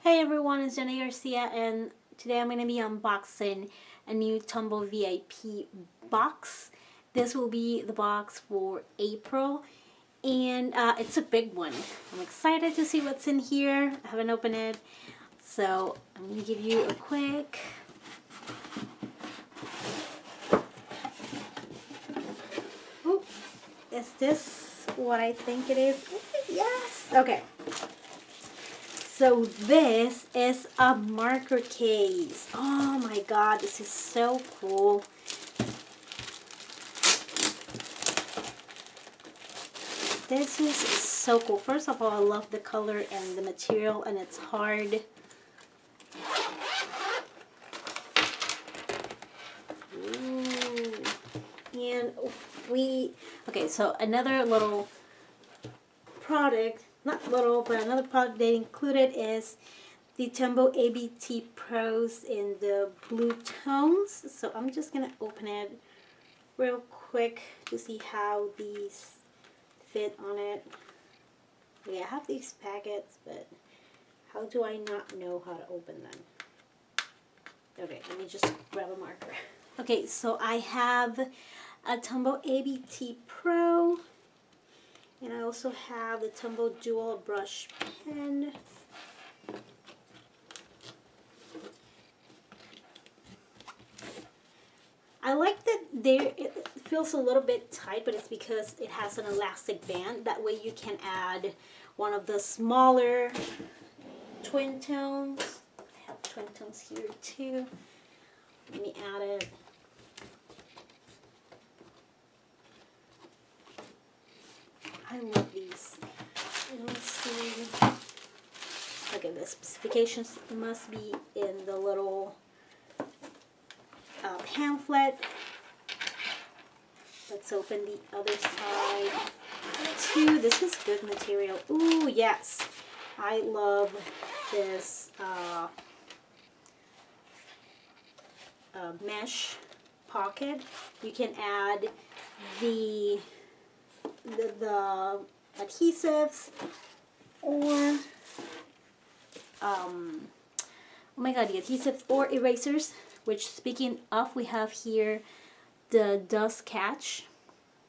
Hey everyone, it's Jenny Garcia, and today I'm going to be unboxing a new Tombow VIP box. This will be the box for April, and it's a big one. I'm excited to see what's in here. I haven't opened it, so I'm going to give you a quick... Ooh, is this what I think it is? Yes! Okay. So this is a marker case. Oh my god, this is so cool. This is so cool. First of all, I love the color and the material, and it's hard. Ooh. And okay, so another little product, not little, but another product they included is the Tombow ABT Pros in the blue tones. So I'm just going to open it real quick to see how these fit on it. Yeah, I have these packets, but how do I not know how to open them? Okay, let me just grab a marker. Okay, so I have a Tombow ABT Pro, and I also have the Tombow Dual Brush Pen. I like that it feels a little bit tight, but it's because it has an elastic band. That way you can add one of the smaller twin tones. I have twin tones here too. Let me add it. I love these. Let me see. Okay, the specifications must be in the little pamphlet. Let's open the other side too. This is good material. Ooh, yes. I love this mesh pocket. You can add the adhesives or oh my god, the adhesives or erasers, which, speaking of, we have here the dust catch.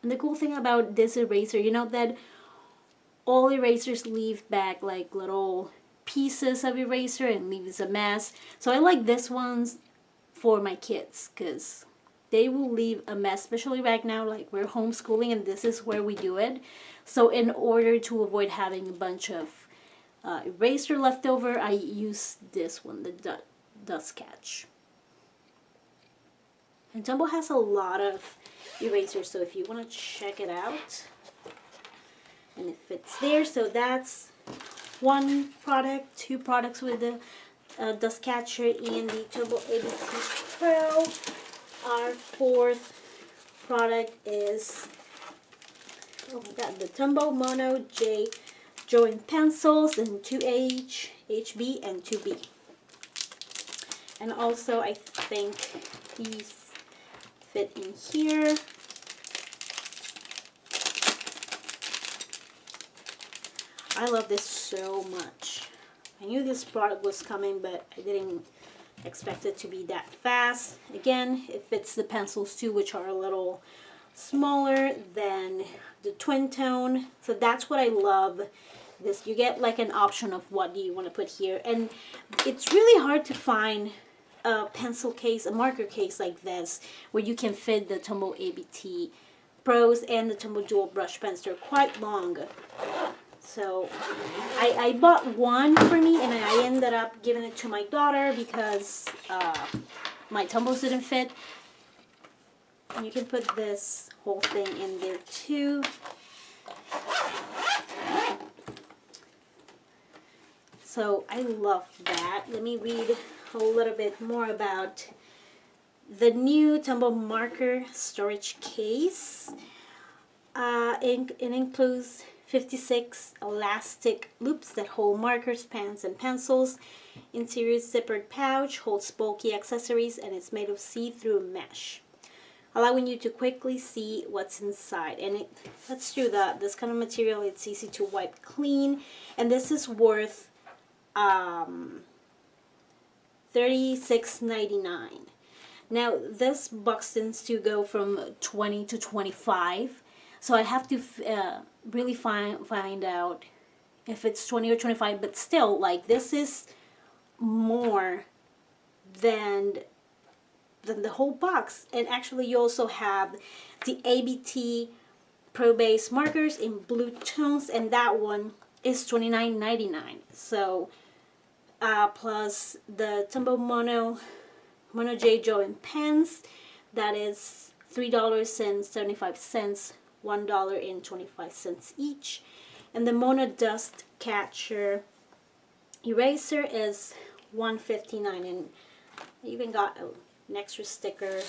And the cool thing about this eraser, you know that all erasers leave back like little pieces of eraser and leaves a mess. So I like this one's for my kids because they will leave a mess, especially right now, like we're homeschooling and this is where we do it. So in order to avoid having a bunch of eraser left over, I use this one, the dust catch. And Tombow has a lot of erasers, so if you want to check it out, and if it's there, so that's one product, two products with the dust catcher and the Tombow ABT Pro. Our fourth product is, oh my god, the Tombow Mono J drawing pencils in 2H, HB, and 2B. And also, I think these fit in here. I love this so much. I knew this product was coming, but I didn't expect it to be that fast. Again, it fits the pencils too, which are a little smaller than the twin tone. So that's what I love. This, you get like an option of what do you want to put here, and it's really hard to find a pencil case, a marker case like this, where you can fit the Tombow ABT Pros and the Tombow Dual Brush Pens. They're quite long. So I bought one for me, and I ended up giving it to my daughter because my Tombows didn't fit. And you can put this whole thing in there too. So I love that. Let me read a little bit more about the new Tombow marker storage case. It includes 56 elastic loops that hold markers, pens, and pencils. Interior zippered pouch holds bulky accessories, and it's made of see-through mesh, allowing you to quickly see what's inside. And that's true, that this kind of material, it's easy to wipe clean, and this is worth $36.99. Now this box tends to go from 20 to 25, so I have to really find out if it's 20 or 25. But still, like, this is more than the whole box. And actually, you also have the ABT Pro Base markers in blue tones, and that one is $29.99. So plus the Tombow Mono J Joe pens, that is $3.75, $1.25 each. And the Mono Dust Catcher eraser is $1.59, and I even got an extra sticker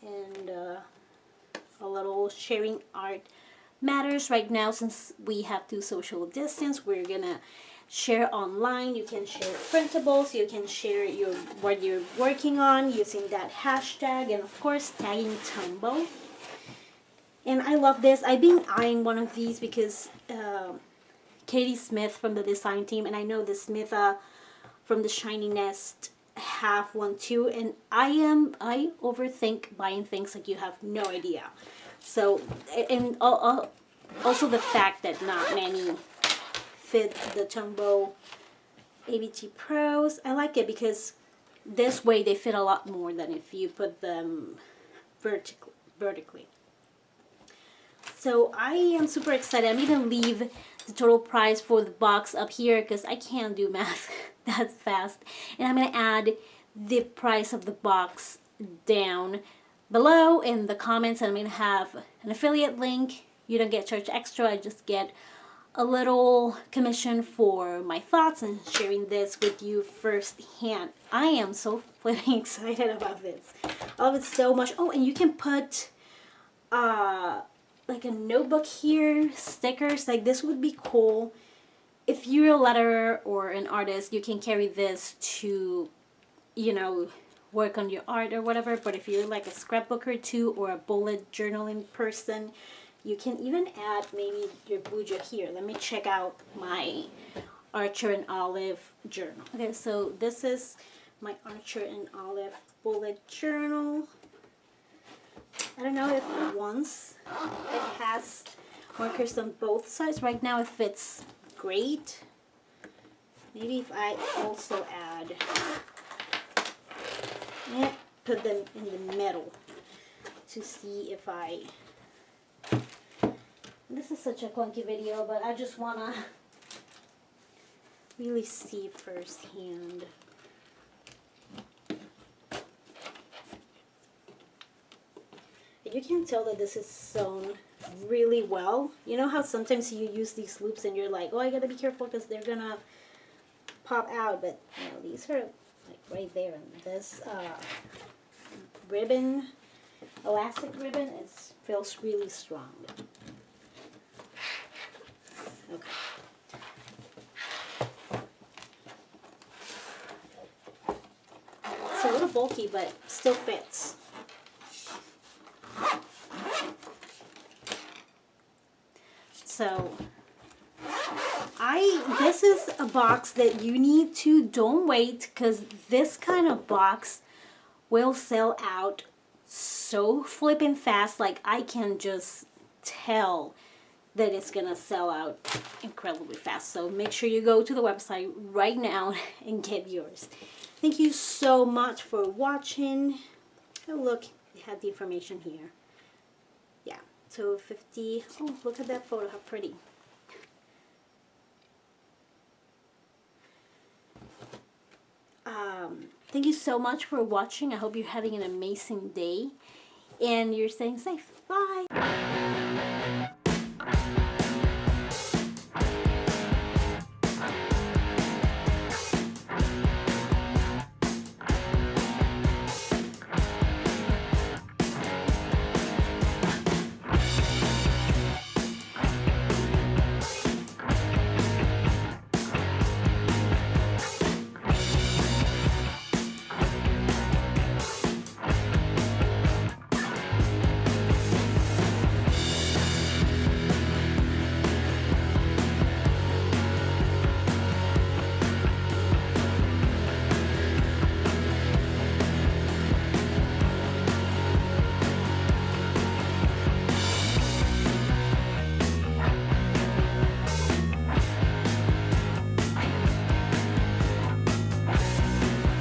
and a little sharing art matters. Right now, since we have to social distance, we're gonna share online. You can share printables, you can share what you're working on using that hashtag, and of course tagging Tombow. And I love this. I've been eyeing one of these because Katie Smith from the design team, and I know the Smith from the Shiny Nest have one too, and I overthink buying things like you have no idea. So, and also the fact that not many fit the Tombow ABT Pros. I like it because this way they fit a lot more than if you put them vertically. So I am super excited. I'm going to leave the total price for the box up here because I can't do math that fast. And I'm going to add the price of the box down below in the comments. And I'm going to have an affiliate link. You don't get charged extra. I just get a little commission for my thoughts and sharing this with you firsthand. I am so flipping excited about this. I love it so much. Oh, and you can put like a notebook here, stickers. Like, this would be cool. If you're a letterer or an artist, you can carry this to, you know, work on your art or whatever. But if you're like a scrapbooker too, or a bullet journaling person, you can even add maybe your buja here. Let me check out my Archer and Olive journal. Okay, so this is my Archer and Olive bullet journal. I don't know if once it has markers on both sides. Right now it fits great. Maybe if I also add, put them in the middle to see if I... This is such a clunky video, but I just want to really see firsthand. You can tell that this is sewn really well. You know how sometimes you use these loops and you're like, oh, I gotta be careful because they're gonna pop out. But you know, these are like right there. And this ribbon, elastic ribbon, feels really strong. Okay. It's a little bulky, but still fits. So, this is a box that you need to, don't wait, because this kind of box will sell out so flippin' fast. Like, I can just tell that it's gonna sell out incredibly fast. So make sure you go to the website right now and get yours. Thank you so much for watching. Oh, look, they had the information here. Yeah, so 50. Oh, look at that photo, how pretty. Thank you so much for watching. I hope you're having an amazing day and you're staying safe. Bye.